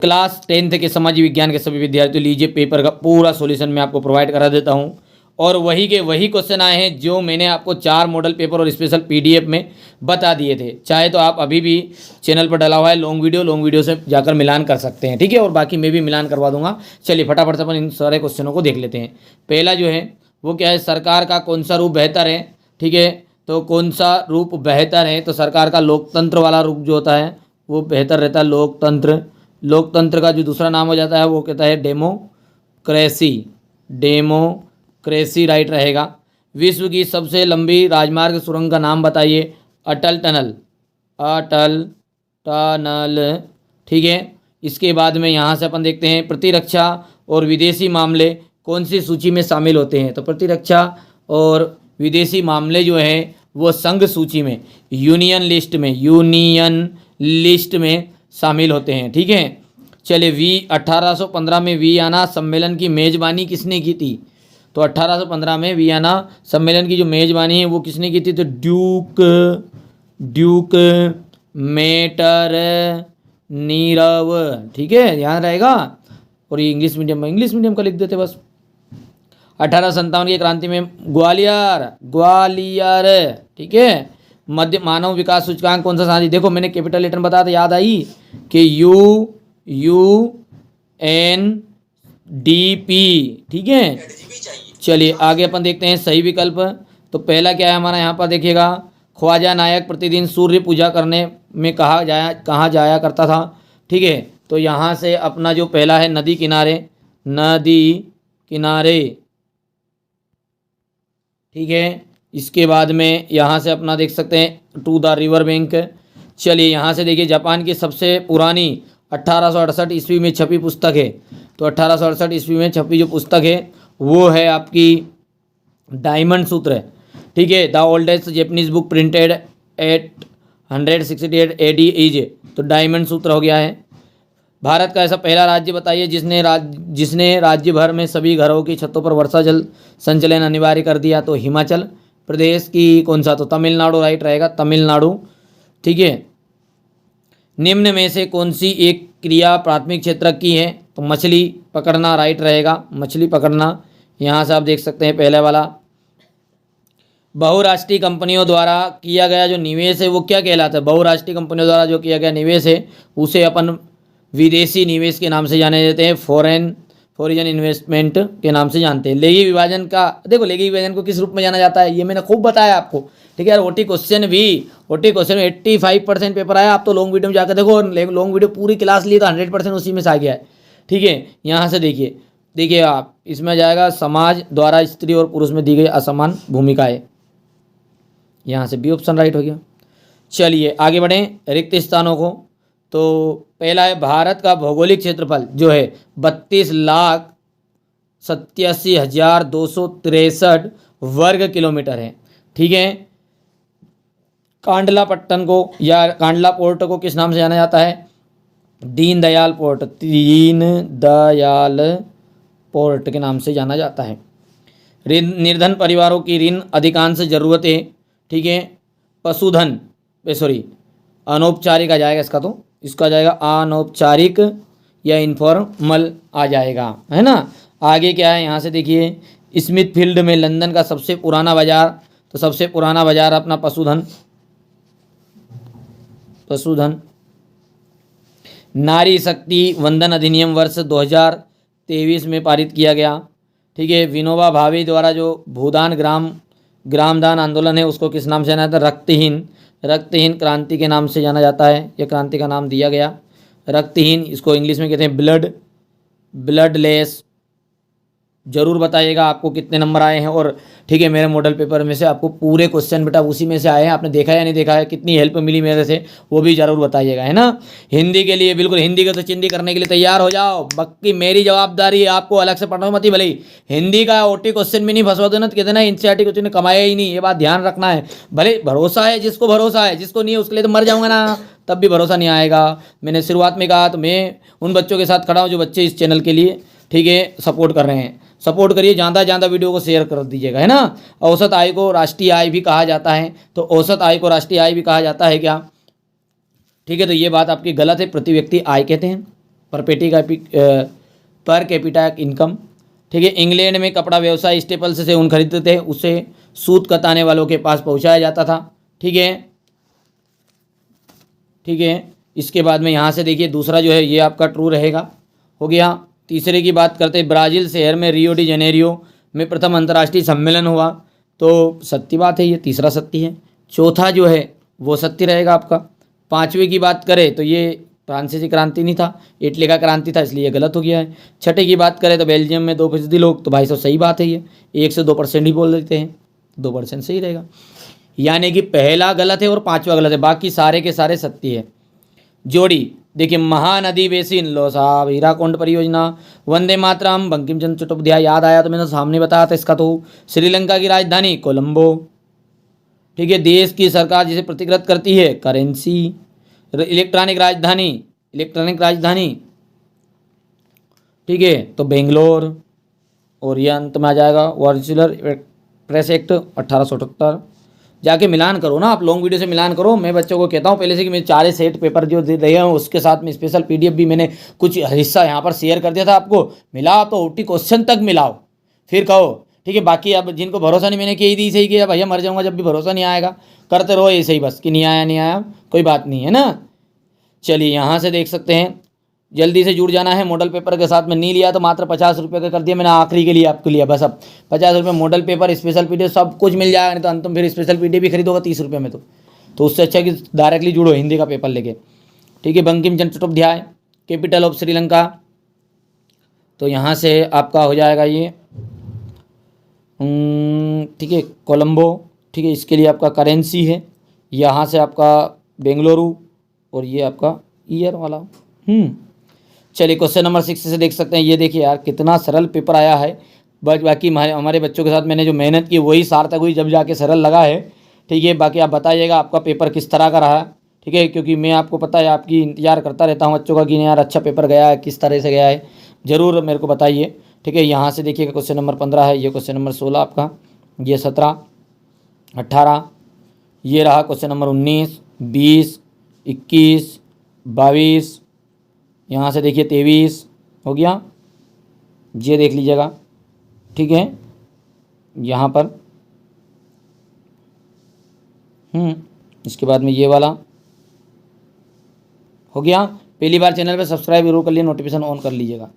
Class 10th के समाज विज्ञान के सभी विद्यार्थियों, लीजिए पेपर का पूरा सॉल्यूशन मैं आपको प्रोवाइड करा देता हूं। और वही के वही क्वेश्चन आए हैं जो मैंने आपको 4 मॉडल पेपर और स्पेशल पीडीएफ में बता दिए थे। चाहे तो आप अभी भी चैनल पर डला हुआ है लॉन्ग वीडियो से जाकर मिलान कर सकते हैं, ठीक है। और बाकी मैं भी मिलान करवा दूंगा। चलिए फटाफट से अपन इन सारे क्वेश्चनों को देख लेते हैं। पहला जो है वो क्या है, सरकार का कौन सा रूप बेहतर है, ठीक है। तो कौन सा रूप बेहतर है, तो सरकार का लोकतंत्र वाला रूप जो होता है वो बेहतर रहता है, लोकतंत्र। लोकतंत्र का जो दूसरा नाम हो जाता है वो कहता है डेमोक्रेसी, डेमोक्रेसी राइट रहेगा। विश्व की सबसे लंबी राजमार्ग सुरंग का नाम बताइए, अटल टनल, अटल टनल, ठीक है। इसके बाद में यहाँ से अपन देखते हैं प्रतिरक्षा और विदेशी मामले कौन सी सूची में शामिल होते हैं। तो प्रतिरक्षा और विदेशी मामले जो है वो संघ सूची में, यूनियन लिस्ट में शामिल होते हैं, ठीक है। चलिए 1815 में वियना सम्मेलन की मेज़बानी किसने की थी। तो 1815 में वियना सम्मेलन की जो मेज़बानी है वो किसने की थी, तो ड्यूक मेटर नीरव, ठीक है, ध्यान रहेगा। और ये इंग्लिश मीडियम का लिख देते बस। 1857 की क्रांति में ग्वालियर, ठीक है। मध्य मानव विकास सूचकांक कौन सा साथी, देखो मैंने कैपिटल लेटर बताया था, याद आई कि UNDP, ठीक है। चलिए आगे अपन देखते हैं सही विकल्प। तो पहला क्या है हमारा, यहाँ पर देखिएगा, ख्वाजा नायक प्रतिदिन सूर्य पूजा करने में कहाँ जाया करता था, ठीक है। तो यहाँ से अपना जो पहला है नदी किनारे, ठीक है। इसके बाद में यहाँ से अपना देख सकते हैं टू द रिवर बैंक। चलिए यहाँ से देखिए जापान की सबसे पुरानी 1868 ईस्वी में छपी पुस्तक है। तो 1868 ईस्वी में छपी जो पुस्तक है वो है आपकी डायमंड सूत्र, ठीक है। The oldest Japanese book printed 868 AD is, तो डायमंड सूत्र हो गया है। भारत का ऐसा पहला राज्य बताइए जिसने राज्य भर में सभी घरों की छतों पर वर्षा जल संचलन अनिवार्य कर दिया। तो हिमाचल प्रदेश की कौन सा, तो तमिलनाडु राइट रहेगा, तमिलनाडु, ठीक है। निम्न में से कौन सी एक क्रिया प्राथमिक क्षेत्र की है, तो मछली पकड़ना राइट रहेगा, मछली पकड़ना। यहाँ से आप देख सकते हैं पहले वाला। बहुराष्ट्रीय कंपनियों द्वारा किया गया जो निवेश है वो क्या कहलाता है, बहुराष्ट्रीय कंपनियों द्वारा जो किया गया निवेश है उसे अपन विदेशी निवेश के नाम से जाने जाते हैं, फॉरेन इन्वेस्टमेंट के नाम से जानते हैं। लेगी विभाजन का, देखो लेगी विभाजन को किस रूप में जाना जाता है ये मैंने खूब बताया आपको, ठीक है यार। ओटी क्वेश्चन में 85% पेपर आया। आप तो लॉन्ग वीडियो में जाकर देखो, लॉन्ग वीडियो पूरी क्लास लिए तो 100% उसी में से आ गया है, ठीक है। यहाँ से देखिए आप, इसमें जाएगा समाज द्वारा स्त्री और पुरुष में दी गई असमान भूमिकाएं, यहाँ से बी ऑप्शन राइट हो गया। चलिए आगे बढ़ें रिक्त स्थानों को। तो पहला है भारत का भौगोलिक क्षेत्रफल जो है 32,87,263 वर्ग किलोमीटर है, ठीक है। कांडला पट्टन को या कांडला पोर्ट को किस नाम से जाना जाता है, दीनदयाल पोर्ट के नाम से जाना जाता है। निर्धन परिवारों की ऋण अधिकांश जरूरतें, ठीक है, अनौपचारिक आ जाएगा इसका, तो इसका जाएगा अनौपचारिक या इनफॉर्मल आ जाएगा, है ना। आगे क्या है यहाँ से देखिए, स्मिथफील्ड में लंदन का सबसे पुराना बाजार, तो सबसे पुराना बाजार अपना पशुधन। नारी शक्ति वंदन अधिनियम वर्ष 2023 में पारित किया गया, ठीक है। विनोबा भावे द्वारा जो भूदान ग्रामदान आंदोलन है उसको किस नाम से जाना जाता है, रक्तहीन क्रांति के नाम से जाना जाता है। यह क्रांति का नाम दिया गया रक्तहीन, इसको इंग्लिश में कहते हैं ब्लडलेस। जरूर बताइएगा आपको कितने नंबर आए हैं। और ठीक है, मेरे मॉडल पेपर में से आपको पूरे क्वेश्चन बेटा उसी में से आए हैं, आपने देखा या नहीं देखा है, कितनी हेल्प मिली मेरे से वो भी जरूर बताइएगा, है ना। हिंदी के लिए बिल्कुल हिंदी के तो चिंदी करने के लिए तैयार हो जाओ, बाकी मेरी जवाबदारी है आपको अलग से पढ़ना मत ही, भले ही हिंदी का ओटी क्वेश्चन भी नहीं फंसवा देना तो कहते ना एनसीईआरटी क्वेश्चन ने कमाया ही नहीं, ये बात ध्यान रखना है। भले भरोसा है जिसको भरोसा है, जिसको नहीं है उसके लिए तो मर जाऊंगा ना, तब भी भरोसा नहीं आएगा। मैंने शुरुआत में कहा तो मैं उन बच्चों के साथ खड़ा हूँ जो बच्चे इस चैनल के लिए, ठीक है, सपोर्ट कर रहे हैं। सपोर्ट करिए, ज़्यादा वीडियो को शेयर कर दीजिएगा, है ना। औसत आय को राष्ट्रीय आय भी कहा जाता है, तो औसत आय को राष्ट्रीय आय भी कहा जाता है क्या, ठीक है। तो ये बात आपकी गलत है, प्रति व्यक्ति आय कहते हैं, पर कैपिटा इनकम। ठीक है, इंग्लैंड में कपड़ा व्यवसाय स्टेपल्स से ऊन खरीदते थे, उसे सूत कताने वालों के पास पहुंचाया जाता था। ठीक है, ठीक है। इसके बाद में यहाँ से देखिए दूसरा जो है ये आपका ट्रू रहेगा, हो गया। तीसरे की बात करते हैं, ब्राज़ील शहर में रियो डी जेनेरियो में प्रथम अंतर्राष्ट्रीय सम्मेलन हुआ, तो सत्य बात है, ये तीसरा सत्य है। चौथा जो है वो सत्य रहेगा आपका। पाँचवें की बात करें तो ये फ्रांसीसी क्रांति नहीं था, इटली का क्रांति था, इसलिए गलत हो गया है। छठे की बात करें तो बेल्जियम में 2% लोग, तो भाई साहब सही बात है, ये 1 से 2% ही बोल देते हैं, 2% सही रहेगा। यानी कि पहला गलत है और पाँचवा गलत है, बाकी सारे के सारे सत्य है। जोड़ी देखिए, महानदी बेसिन लो साहब, हीराकुंड परियोजना, वंदे मातरम, बंकिम चंद्र चट्टोपाध्याय, याद आया तो मैंने सामने बताया था इसका। तो श्रीलंका की राजधानी कोलंबो। ठीक है, देश की सरकार जिसे प्रतिकृत करती है करेंसी। इलेक्ट्रॉनिक राजधानी ठीक है तो बेंगलोर। और ये अंत में आ जाएगा वर्चुअल प्रेस एक्ट 1878। जाके मिलान करो ना आप, लॉन्ग वीडियो से मिलान करो। मैं बच्चों को कहता हूँ पहले से कि मेरे 4 सेट पेपर जो दे रहे हैं उसके साथ में स्पेशल PDF भी मैंने कुछ हिस्सा यहाँ पर शेयर कर दिया था आपको। मिलाओ तो 80 क्वेश्चन तक मिलाओ, फिर कहो। ठीक है, बाकी अब जिनको भरोसा नहीं, मैंने कही दी सही किया भैया, मर जाऊँगा जब भी भरोसा नहीं आएगा, करते रहो ऐसे ही बस कि नहीं आया कोई बात नहीं है ना। चलिए यहाँ से देख सकते हैं, जल्दी से जुड़ जाना है मॉडल पेपर के साथ में। नहीं लिया तो मात्र 50 रुपये का कर दिया मैंने आखिरी के लिए आपके लिए, बस अब 50 रुपये मॉडल पेपर, स्पेशल PDF सब कुछ मिल जाएगा। नहीं तो अंत में फिर स्पेशल PDF भी खरीदोगा 30 रुपये में, तो उससे अच्छा कि डायरेक्टली जुड़ो हिंदी का पेपर लेके। ठीक है, बंकिम चंद्र चट्टोपाध्याय, कैपिटल ऑफ श्रीलंका, तो यहाँ से आपका हो जाएगा ये ठीक है कोलंबो। ठीक है, इसके लिए आपका करेंसी है, यहाँ से आपका बेंगलुरु, और ये आपका ईयर वाला। चलिए क्वेश्चन नंबर 6 से देख सकते हैं। ये देखिए यार कितना सरल पेपर आया है, बाकी हमारे बच्चों के साथ मैंने जो मेहनत की वही सार्थक हुई, जब जाके सरल लगा है। ठीक है, बाकी आप बताइएगा आपका पेपर किस तरह का रहा। ठीक है, क्योंकि मैं आपको पता है आपकी इंतजार करता रहता हूँ बच्चों का कि यार अच्छा पेपर गया है, किस तरह से गया है, ज़रूर मेरे को बताइए। ठीक है, यहाँ से देखिएगा क्वेश्चन नंबर 15 है, ये क्वेश्चन नंबर 16 आपका, ये 17, 18, ये रहा क्वेश्चन नंबर 19, 20, 21, 22, यहाँ से देखिए 23 हो गया, ये देख लीजिएगा। ठीक है, यहाँ पर इसके बाद में ये वाला हो गया। पहली बार चैनल पे सब्सक्राइब जरूर कर लिए, नोटिफिकेशन ऑन कर लीजिएगा।